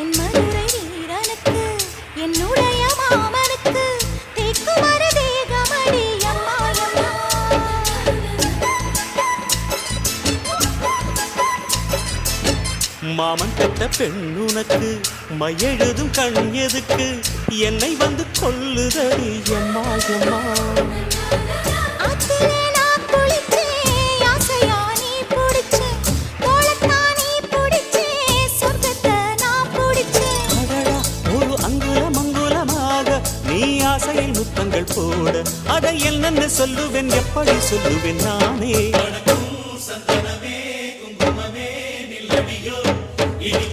என் மதுரை வீரனுக்கு என்னுடைய மாமனுக்கு தேக்குமர தேகமடி அம்மா அம்மா. மாமன் பெற்ற பெண்ணுனக்கு மையெழுதும் கண் எதுக்கு என்னை வந்து கொல்லுதடி அம்மா அம்மா. ஆத்திலே நான் குளிச்சேன் ஆசையா நீ புடிச்சேன் தோளத்தான் நீ புடிச்சேன் சொர்க்கத்தை நான் புடிச்சேன். அடடா ஒரு அங்குலம் அங்குலமாக நீ ஆசையில் முத்தங்கள் போட அதை என்னென்னு சொல்லுவேன் எப்படி சொல்லுவேன் நானே. சந்தனமே குங்குமமே நில்லடியோ இனி